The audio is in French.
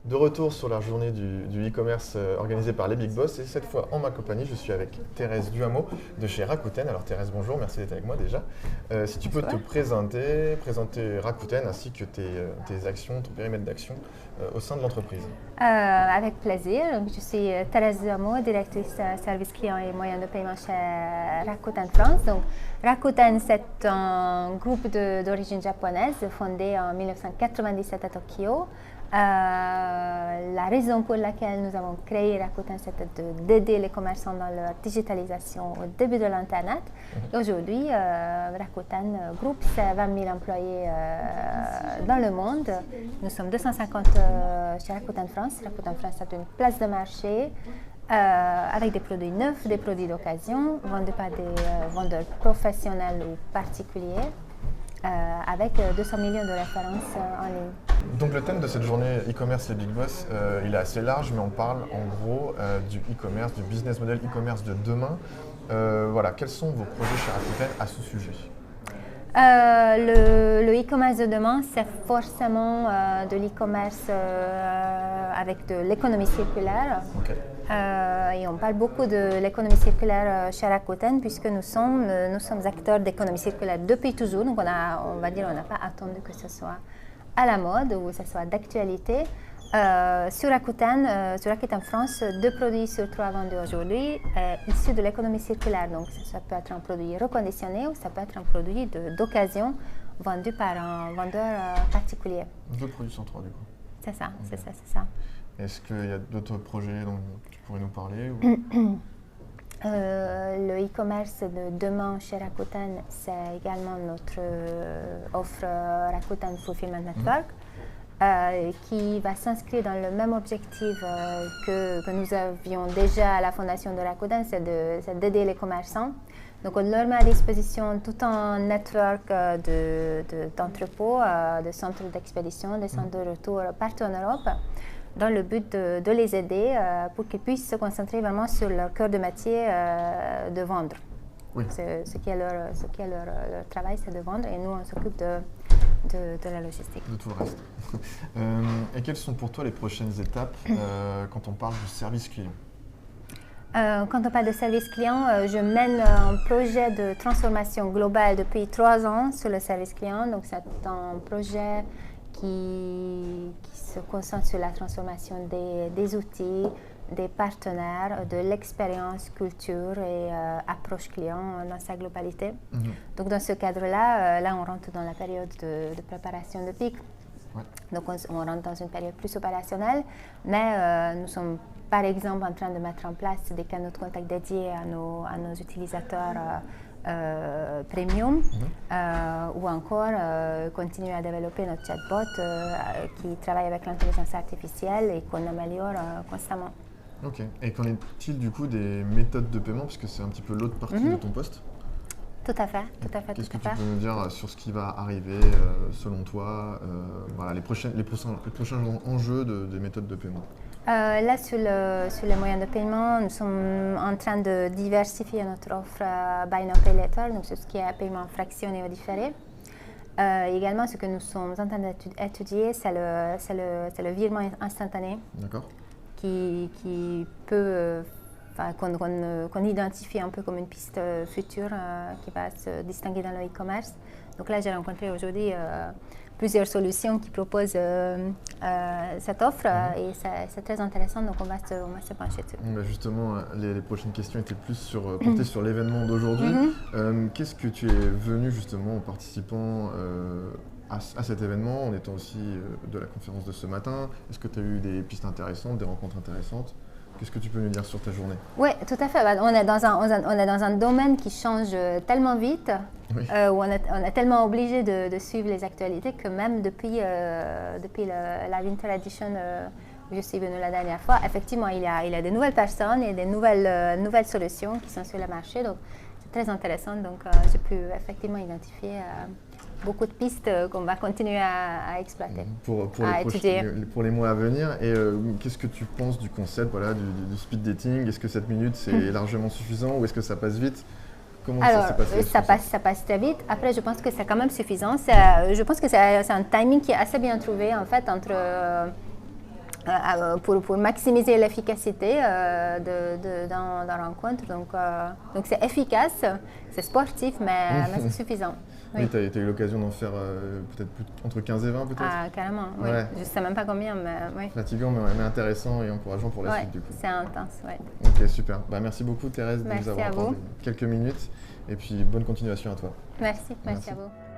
De retour sur la journée du e-commerce organisée par les Big Boss, et cette fois en ma compagnie, je suis avec Thérèse Duhameau de chez Rakuten. Alors Thérèse, bonjour, merci d'être avec moi déjà. Si tu peux te présenter Rakuten ainsi que tes actions, ton périmètre d'action au sein de l'entreprise. Avec plaisir. Je suis Thérèse Duhameau, directrice service client et moyens de paiement chez Rakuten France. Donc, Rakuten, c'est un groupe d'origine japonaise fondé en 1997 à Tokyo. La raison pour laquelle nous avons créé Rakuten, c'était d'aider les commerçants dans leur digitalisation au début de l'Internet. Et aujourd'hui, Rakuten Group, c'est 20 000 employés dans le monde. Nous sommes 250 chez Rakuten France. Rakuten France est une place de marché avec des produits neufs, des produits d'occasion, vendus par des vendeurs professionnels ou particuliers. Avec 200 millions de références en ligne. Donc le thème de cette journée e-commerce les Big Boss, il est assez large, mais on parle en gros du e-commerce, du business model e-commerce de demain. Voilà, quels sont vos projets chez Rakuten à ce sujet? Le e-commerce de demain, c'est forcément de l'e-commerce avec de l'économie circulaire. Okay. Et on parle beaucoup de l'économie circulaire chez Rakuten puisque nous sommes acteurs d'économie circulaire depuis toujours. Donc on va dire on n'a pas attendu que ce soit à la mode ou que ce soit d'actualité. Sur Rakuten France, 2 produits sur 3 vendus aujourd'hui issus de l'économie circulaire. Donc ça peut être un produit reconditionné ou ça peut être un produit d'occasion vendu par un vendeur particulier. 2 produits sur 3 du coup. C'est ça, okay. c'est ça. Est-ce qu'il y a d'autres projets dont tu pourrais nous parler Le e-commerce de demain chez Rakuten, c'est également notre offre Rakuten Fulfillment Network qui va s'inscrire dans le même objectif que nous avions déjà à la fondation de Rakuten, c'est d'aider les commerçants. Donc on leur met à disposition tout un network d'entrepôts, de centres d'expédition, de centres de retour partout en Europe, dans le but de les aider pour qu'ils puissent se concentrer vraiment sur leur cœur de métier de vendre. Oui. Ce qui est leur travail, c'est de vendre, et nous, on s'occupe de la logistique. De tout le reste. Et quelles sont pour toi les prochaines étapes quand on parle du service client? Quand on parle de service client, je mène un projet de transformation globale depuis 3 ans sur le service client. Donc, c'est un projet qui se concentre sur la transformation des outils, des partenaires, de l'expérience, culture et approche client dans sa globalité. Donc dans ce cadre-là, là on rentre dans la période de préparation de pic. Ouais. Donc on rentre dans une période plus opérationnelle, mais nous sommes par exemple en train de mettre en place des canaux de contact dédiés à nos utilisateurs premium, ou encore continuer à développer notre chatbot qui travaille avec l'intelligence artificielle et qu'on améliore constamment. Ok. Et qu'en est-il du coup des méthodes de paiement, puisque c'est un petit peu l'autre partie de ton poste? Tout à fait. Qu'est-ce que tu peux nous dire sur ce qui va arriver selon toi, voilà, les prochains enjeux des méthodes de paiement? Là, sur les moyens de paiement, nous sommes en train de diversifier notre offre Buy Now Pay Later, donc ce qui est paiement fractionné ou différé. Également, ce que nous sommes en train d'étudier, c'est le virement instantané. D'accord. Qui peut, qu'on identifie un peu comme une piste future qui va se distinguer dans le e-commerce. Donc là, j'ai rencontré aujourd'hui plusieurs solutions qui proposent cette offre et c'est très intéressant, donc on va se pencher dessus. Bah justement, les prochaines questions étaient plus portées sur l'événement d'aujourd'hui. Qu'est-ce que tu es venu justement en participant à cet événement, en étant aussi de la conférence de ce matin? Est-ce que tu as eu des pistes intéressantes, des rencontres intéressantes? Qu'est-ce que tu peux nous dire sur ta journée? Oui, tout à fait. On est dans un domaine qui change tellement vite, oui. Où on est tellement obligé de suivre les actualités que même depuis la Winter Edition où je suis venue la dernière fois, effectivement, il y a des nouvelles personnes et des nouvelles solutions qui sont sur le marché. Donc, c'est très intéressant. Donc, j'ai pu effectivement identifier beaucoup de pistes qu'on va continuer à exploiter, pour les mois à venir. Et qu'est-ce que tu penses du concept, voilà, du speed dating? Est-ce que 7 minutes c'est largement suffisant ou est-ce que ça passe vite? Comment Alors, ça s'est passé? ça passe très vite. Après, je pense que c'est quand même suffisant. Je pense que c'est un timing qui est assez bien trouvé, en fait, pour maximiser l'efficacité dans la rencontre. Donc c'est efficace, c'est sportif, mais c'est suffisant. Oui, tu as eu l'occasion d'en faire peut-être entre 15 et 20 peut-être? Ah, carrément, oui. Ouais. Je ne sais même pas combien, mais oui. Fatigant, mais intéressant et encourageant pour la suite du coup. C'est intense, oui. Ok, super. Merci beaucoup Thérèse de Merci nous avoir à vous. accordé quelques minutes et puis bonne continuation à toi. Merci à vous.